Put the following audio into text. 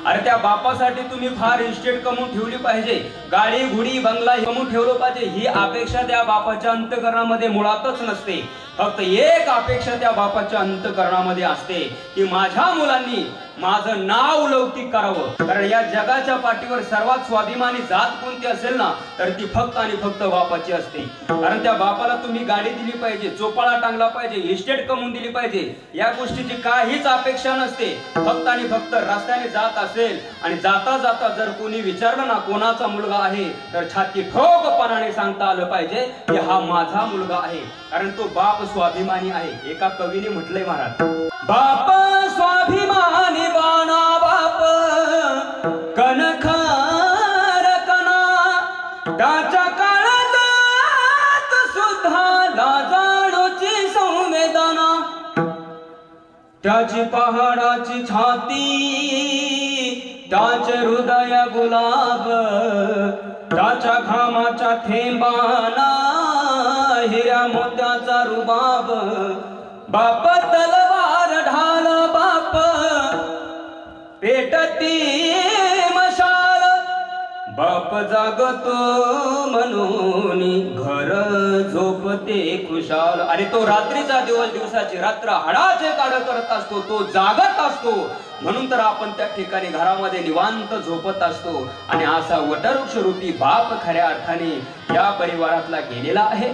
अरे त्या बापासाठी तुम्ही फार इस्टेट कमवून ठेवली पाहिजे, गाडी घोडी बंगला कमवून ठेवलं पाहिजे, ही अपेक्षा त्या बापाच्या अंतःकरणामध्ये मुळातच नसते. फक्त एक अपेक्षा त्या बापाच्या अंतःकरणामध्ये असते की माझ्या मुलांनी माझं नाव लौकिक करावं. कारण या जगाच्या पाठीवर सर्वात स्वाभिमानी जात कोणती असेल ना, तर ती फक्त आणि फक्त बापाची असते. कारण त्या बापाला तुम्ही गाडी दिली पाहिजे, चोपाळा टांगला पाहिजे, इस्टेट कमवून दिली पाहिजे, या गोष्टीची काहीच अपेक्षा नसते. फक्त आणि फक्त रस्त्याने जात असेल आणि जाता जाता जर कोणी विचारलं ना कोणाचा मुलगा आहे, तर छाती ठोकपणाने सांगता आलं पाहिजे की हा माझा मुलगा आहे. कारण तो बाप स्वाभिमानी आहे. एका कवीने म्हटलंय महाराज, बाप स्वाभिमानी बाणा बाप कणखार कणा, त्याच्या काळात सुद्धा लाजाळूची संवेदना, त्याची पहाडाची छाती, त्याचे हृदय गुलाब, त्याच्या घामाच्या थेंबाना हिऱ्या मोत्याचा रुबाब. बाप तलवार ढाल बाप पेटती मशाल, बाप जागतो म्हणून घर झोपते खुशाल. अरे तो रात्रीचा दिवस दिवसाची रात्र हाडाचे काढ करत असतो, तो जागत असतो. म्हणून तर आपण त्या ठिकाणी घरामध्ये निवांत झोपत असतो. आणि असा वटवृक्ष रूपी बाप खऱ्या अर्थाने या परिवारातला गेलेला आहे.